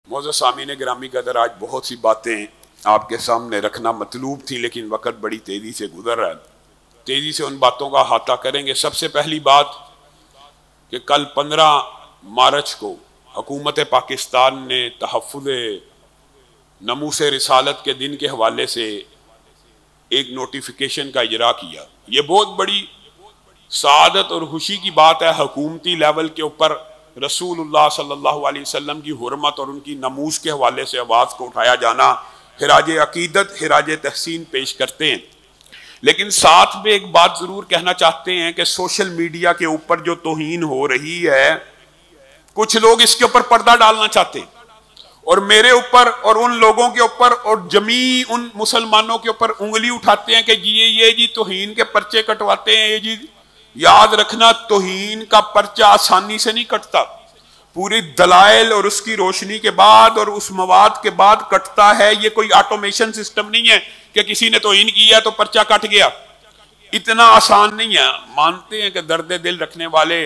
मोअज़्ज़ज़ सामीन गिरामी कदर, आज बहुत सी बातें आपके सामने रखना मतलूब थी, लेकिन वक़्त बड़ी तेज़ी से गुजर रहा है। तेज़ी से उन बातों का अहाता करेंगे। सबसे पहली बात कि कल 15 मार्च को हुकूमत पाकिस्तान ने तहफ़्फ़ुज़ नमूस रिसालत के दिन के हवाले से एक नोटिफिकेशन का इजरा किया। ये बहुत बड़ी सआदत और खुशी की बात है। हुकूमती लेवल के ऊपर रसूलुल्लाह सल्लल्लाहु अलैहि वसल्लम की हुर्मत और उनकी नमूस के हवाले से आवाज़ को उठाया जाना, खिराज अकीदत, खिराज तहसीन पेश करते हैं। लेकिन साथ में एक बात ज़रूर कहना चाहते हैं कि सोशल मीडिया के ऊपर जो तौहीन हो रही है, कुछ लोग इसके ऊपर पर्दा डालना चाहते हैं और मेरे ऊपर और उन लोगों के ऊपर और जमी उन मुसलमानों के ऊपर उंगली उठाते हैं कि ये जी तौहीन के पर्चे कटवाते हैं। ये जी याद रखना, तौहीन का पर्चा आसानी से नहीं कटता, पूरी दलाइल और उसकी रोशनी के बाद और उस मवाद के बाद कटता है। ये कोई ऑटोमेशन सिस्टम नहीं है कि किसी ने तौहीन किया तो पर्चा कट गया। इतना आसान नहीं है। मानते हैं कि दर्द दिल रखने वाले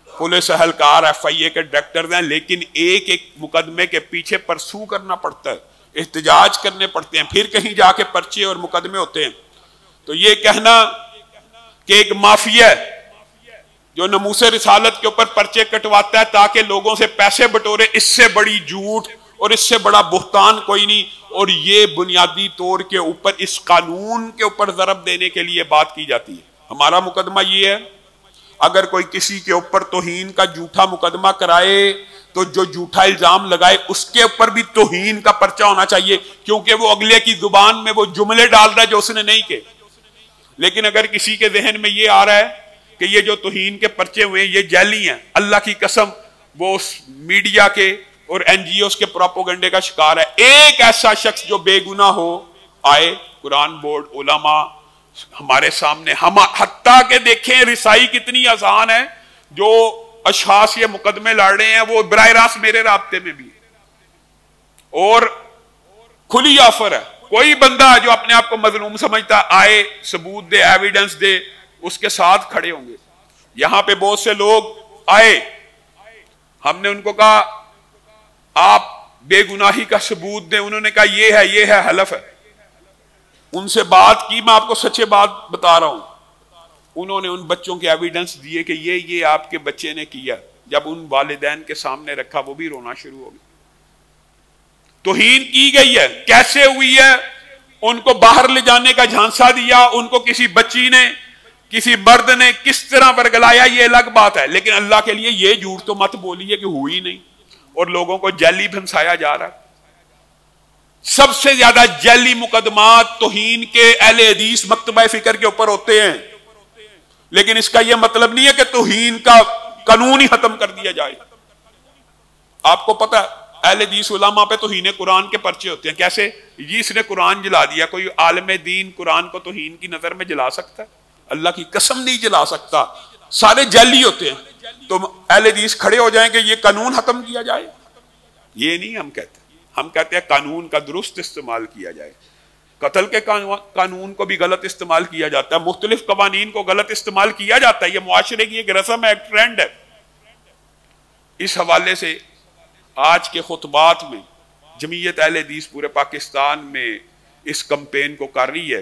पुलिस एहलकार FIA के डायरेक्टर हैं, लेकिन एक एक मुकदमे के पीछे परसू करना पड़ता है, एहतजाज करने पड़ते हैं, फिर कहीं जाके पर्चे और मुकदमे होते हैं। तो ये कहना कि एक माफिया जो नमूसे रिसालत के ऊपर पर्चे कटवाता है ताकि लोगों से पैसे बटोरे, इससे बड़ी झूठ और इससे बड़ा बुहतान कोई नहीं। और ये बुनियादी तौर के ऊपर इस कानून के ऊपर ज़रब देने के लिए बात की जाती है। हमारा मुकदमा ये है, अगर कोई किसी के ऊपर तौहीन का झूठा मुकदमा कराए तो जो झूठा इल्जाम लगाए उसके ऊपर भी तौहीन का पर्चा होना चाहिए, क्योंकि वो अगले की जुबान में वो जुमले डाल रहा है जो उसने नहीं किए। लेकिन अगर किसी के जहन में ये आ रहा है कि ये जो तौहीन के पर्चे हुए ये जैली हैं, अल्लाह की कसम वो उस मीडिया के और NGOs के प्रोपोगंडे का शिकार है। एक ऐसा शख्स जो बेगुनाह हो आए, कुरान बोर्ड, उलमा हमारे सामने, हम हत्ता के देखें रिसाई कितनी आसान है। जो अशखास ये मुकदमे लड़ रहे हैं वो बराह रास्त मेरे राब्ते में भी और खुली ऑफर है। कोई बंदा जो अपने आप को मजलूम समझता आए, सबूत दे, एविडेंस दे, उसके साथ खड़े होंगे। यहां पे बहुत से लोग आए, हमने उनको कहा आप बेगुनाही का सबूत दें, उन्होंने कहा ये है हलफ है। उनसे बात की, मैं आपको सच्चे बात बता रहा हूं, उन्होंने उन बच्चों के एविडेंस दिए कि ये आपके बच्चे ने किया। जब उन वालिदैन के सामने रखा वो भी रोना शुरू हो गया। तौहीन की गई है, कैसे हुई है, उनको बाहर ले जाने का झांसा दिया, उनको किसी बच्ची ने, किसी मर्द ने किस तरह बरगलाया, ये अलग बात है। लेकिन अल्लाह के लिए ये झूठ तो मत बोलिए कि हुई नहीं और लोगों को जैली भंसाया जा रहा है। सबसे ज्यादा जैली मुकदमात तौहीन के अहले हदीस मकतबा फिक्र के ऊपर होते हैं। लेकिन इसका यह मतलब नहीं है कि तौहीन का कानून ही खत्म कर दिया जाए। आपको पता है अहले हदीस उलमा पे तौहीन कुरान के पर्चे होते हैं। कैसे? जिसने कुरान जला दिया, कोई आलिम दीन कुरान को तौहीन की नजर में जला सकता है? अल्लाह की कसम नहीं जला सकता। सारे जैली होते हैं। तो अहले हदीस खड़े हो जाएं कि ये कानून खत्म किया जाए? ये नहीं हम कहते। हम कहते हैं कानून का दुरुस्त इस्तेमाल किया जाए। कत्ल के कानून को भी गलत इस्तेमाल किया जाता है, मुख्तलिफ कवानीन को गलत इस्तेमाल किया जाता है। ये मुआशरे की एक रस्म है, एक ट्रेंड है। इस हवाले से आज के खुतबात में जमीयत अहले हदीस पूरे पाकिस्तान में इस कैंपेन को कर रही है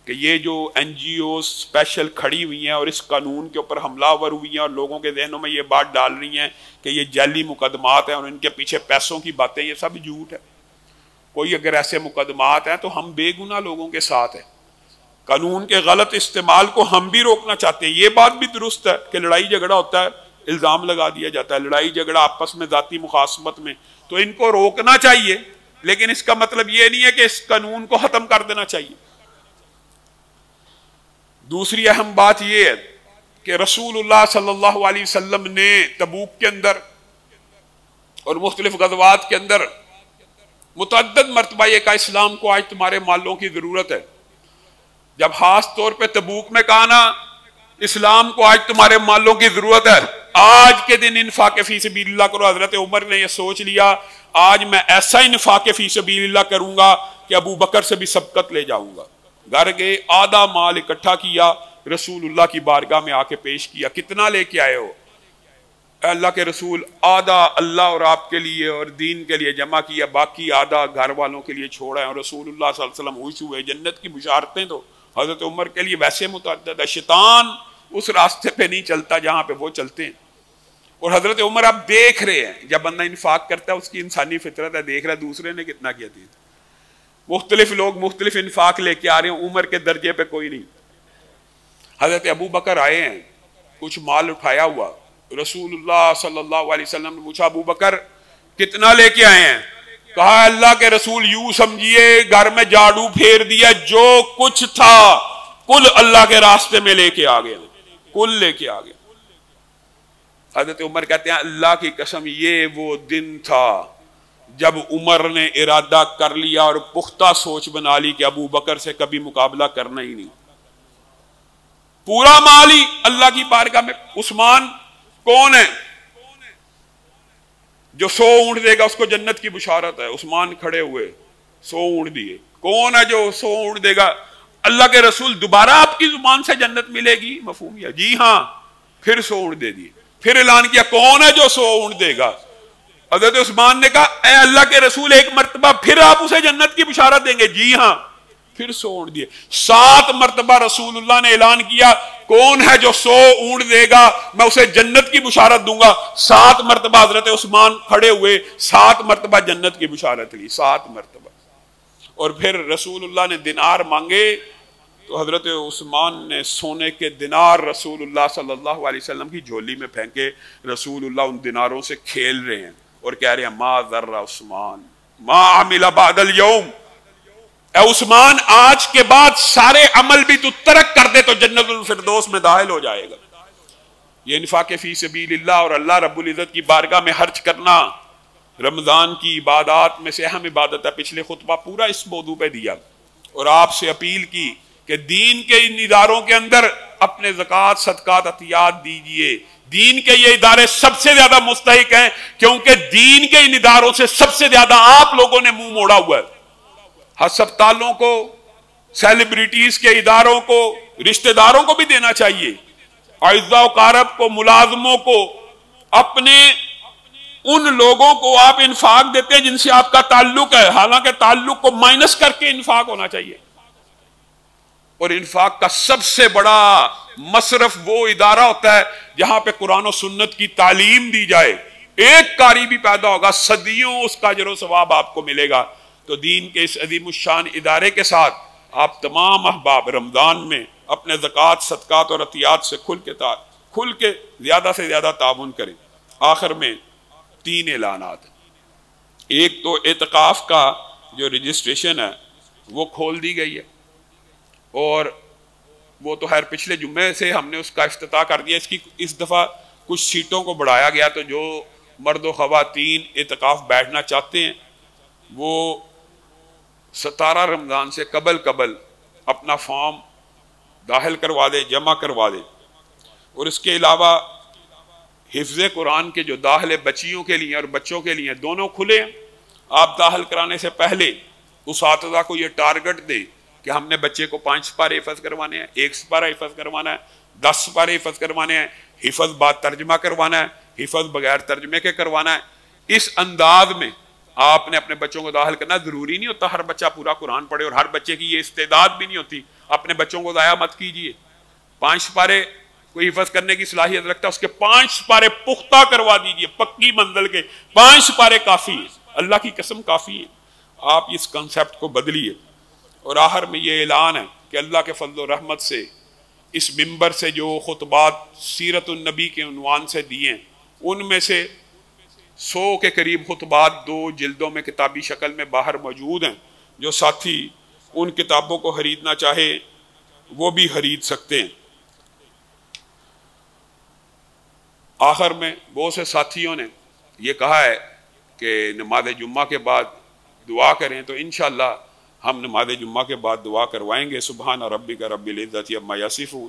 कि ये जो NGOs स्पेशल खड़ी हुई हैं और इस कानून के ऊपर हमलावर हुई हैं और लोगों के जहनों में ये बात डाल रही हैं कि ये जाली मुकदमात हैं और इनके पीछे पैसों की बातें, ये सब झूठ है। कोई अगर ऐसे मुकदमात हैं तो हम बेगुनाह लोगों के साथ हैं। कानून के गलत इस्तेमाल को हम भी रोकना चाहते हैं। ये बात भी दुरुस्त है कि लड़ाई झगड़ा होता है, इल्ज़ाम लगा दिया जाता है, लड़ाई झगड़ा आपस में जाती मुखासमत में, तो इनको रोकना चाहिए। लेकिन इसका मतलब ये नहीं है कि इस कानून को खत्म कर देना चाहिए। दूसरी अहम बात यह है कि रसूलुल्लाह सल्लल्लाहु अलैहि वसल्लम ने तबूक के अंदर और मुख्तलिफ गज़वात के अंदर मुतअद्दिद मरतबा ये कहा, इस्लाम को आज तुम्हारे मालों की जरूरत है। जब खास तौर पे तबूक में कहा ना, इस्लाम को आज तुम्हारे मालों की जरूरत है, आज के दिन इन्फाक फी सबीलिल्लाह करो। हजरत उमर ने यह सोच लिया, आज मैं ऐसा इन्फाक फी सबीलिल्लाह करूंगा कि अबू बकर से भी सबकत ले जाऊंगा। घर गए, आधा माल इकट्ठा किया, रसूलुल्लाह की बारगाह में आके पेश किया। कितना लेके आए हो? اللہ کے رسول آدھا اللہ اور آپ کے لیے اور دین کے لیے جمع کیا، باقی آدھا گھر والوں کے لیے چھوڑا ہے۔ اور رسول اللہ صلی اللہ علیہ وسلم خوش ہوئے۔ جنت کی بشارتیں تو حضرت عمر کے لیے ویسے متعدد ہے، شیطان اس راستے پہ نہیں چلتا جہاں پہ وہ چلتے ہیں۔ اور حضرت عمر آپ دیکھ رہے ہیں، جب بندہ انفاق کرتا ہے اس کی انسانی فطرت ہے، دیکھ رہا ہے دوسرے نے کتنا کیا دیا۔ مختلف لوگ مختلف انفاق لے کے آ رہے ہیں، عمر کے درجے پہ کوئی نہیں۔ حضرت ابو بکر آئے ہیں، کچھ مال اٹھایا ہوا، رسول اللہ صلی اللہ علیہ وسلم نے پوچھا ابو بکر کتنا لے کے آئے ہیں؟ کہا اللہ کے رسول یوں سمجھیے گھر میں جھاڑو پھیر دیا، جو کچھ تھا کل اللہ کے راستے میں لے کے آ گیا، کل لے کے آ گیا۔ حضرت عمر کہتے ہیں اللہ کی قسم یہ وہ دن تھا جب عمر نے ارادہ کر لیا اور پختہ سوچ بنا لی کہ ابو بکر سے کبھی مقابلہ کرنا ہی نہیں، پورا مال ہی اللہ کی بارگاہ میں۔ عثمان کون ہے جو 100 اونٹ دے گا اس کو جنت کی بشارت ہے؟ عثمان کھڑے ہوئے 100 اونٹ دیے۔ کون ہے جو 100 اونٹ دے گا؟ اللہ کے رسول دوبارہ آپ کی زبان سے جنت ملے گی؟ مفہوم یا جی ہاں، پھر 100 اونٹ دے دیے، پھر اعلان کیا کون ہے جو 100 اونٹ دے گا؟ حضرت عثمان نے کہا اے اللہ کے رسول ایک مرتبہ پھر آپ اسے جنت کی بشارت دیں گے؟ جی ہاں، پھر 100 اونٹ دیے۔ 7 مرتبہ رسول اللہ نے اعلان کیا کون ہے جو 100 اونٹ دے گا میں اسے جنت کی بشارت دوں گا۔ 7 مرتبہ حضرت عثمان کھڑے ہوئے، 7 مرتبہ جنت کی بشارت لی، 7 مرتبہ۔ اور پھر رسول اللہ نے دینار مانگے تو حضرت عثمان نے سونے کے دینار رسول اللہ صلی اللہ علیہ وسلم کی جھولی میں پھینکے۔ رسول اللہ ان دیناروں سے کھیل رہے ہیں اور کہہ رہے ہیں ما ذر عثمان ما عمل بعد اليوم، اے عثمان آج کے بعد سارے عمل بھی تو ترک کر دے تو جنت الفردوس میں داخل ہو جائے گا۔ یہ انفاق فی سبیل اللہ اور اللہ رب العزت کی بارگاہ میں خرچ کرنا رمضان کی عبادات میں سے اہم عبادت ہے۔ پچھلے خطبہ پورا اس موضوع پہ دیا اور آپ سے اپیل کی کہ دین کے ان اداروں کے اندر اپنے زکوٰۃ صدقات عطیات دیجئے۔ دین کے یہ ادارے سب سے زیادہ مستحق ہیں کیونکہ دین کے ان اداروں سے سب سے زیادہ آپ لوگوں نے منہ موڑا ہوا ہے۔ ہسپتالوں کو، سیلیبریٹیز کے اداروں کو، رشتہ داروں کو بھی دینا چاہیے، اعزاء و اقارب کو، ملازموں کو، اپنے ان لوگوں کو آپ انفاق دیتے ہیں جن سے آپ کا تعلق ہے، حالانکہ تعلق کو مائنس کر کے انفاق ہونا چاہیے۔ اور انفاق کا سب سے بڑا مصرف وہ ادارہ ہوتا ہے جہاں پہ قرآن و سنت کی تعلیم دی جائے، ایک قاری بھی پیدا ہوگا صدیوں اس کا اجر و ثواب آپ کو ملے گا۔ تو دین کے اس عظیم الشان ادارے کے ساتھ آپ تمام احباب رمضان میں اپنے زکوٰۃ صدقات اور عطیات سے کھل کے زیادہ سے زیادہ تعاون کریں۔ آخر میں 3 اعلانات، ایک تو اعتکاف کا جو رجسٹریشن ہے وہ کھول دی گئی ہے اور وہ تو خیر پچھلے جمعے سے ہم نے اس کا افتتاح کر دیا۔ اس دفعہ کچھ سیٹوں کو بڑھایا گیا، تو جو مرد و خواتین اعتکاف بیٹھنا چاہتے ہیں وہ 17 رمضان سے قبل اپنا فارم داخل کروا دے، جمع کروا دے۔ اور اس کے علاوہ حفظ قرآن کے جو داخلے بچیوں کے لیے اور بچوں کے لیے دونوں کھلے ہیں۔ آپ داخل کرانے سے پہلے اساتذہ کو یہ ٹارگٹ دے کہ ہم نے بچے کو 5 سپارے حفظ کروانے ہیں، 1 سپارہ حفظ کروانا ہے، 10 سپارے حفظ کروانے ہیں، حفظ بعد ترجمہ کروانا ہے، حفظ بغیر ترجمے کے کروانا ہے۔ اس انداز میں آپ نے اپنے بچوں کو داخل کرنا۔ ضروری نہیں ہوتا ہر بچہ پورا قرآن پڑھے اور ہر بچے کی یہ استعداد بھی نہیں ہوتی۔ اپنے بچوں کو ضائع مت کیجیے۔ 5 سپارے کوئی حفظ کرنے کی صلاحیت رکھتا ہے اس کے 5 سپارے پختہ کروا دیجیے، پکی منزل کے 5 سپارے کافی ہیں، اللہ کی قسم کافی ہیں۔ آپ اس کنسپٹ کو بدلیے۔ اور آخر میں یہ اعلان ہے کہ اللہ کے فضل و رحمت سے اس منبر سے جو خطبات سیرت النبی کے عنوان سے دیے ہیں ان میں سے 100 کے قریب خطبات 2 جلدوں میں کتابی شکل میں باہر موجود ہیں۔ جو ساتھی ان کتابوں کو خریدنا چاہے وہ بھی خرید سکتے ہیں۔ آخر میں بہت سے ساتھیوں نے یہ کہا ہے کہ نماز جمعہ کے بعد دعا کریں، تو انشاءاللہ ہم نماز جمعہ کے بعد دعا کروائیں گے۔ سبحان ربک رب العزت عما یصفون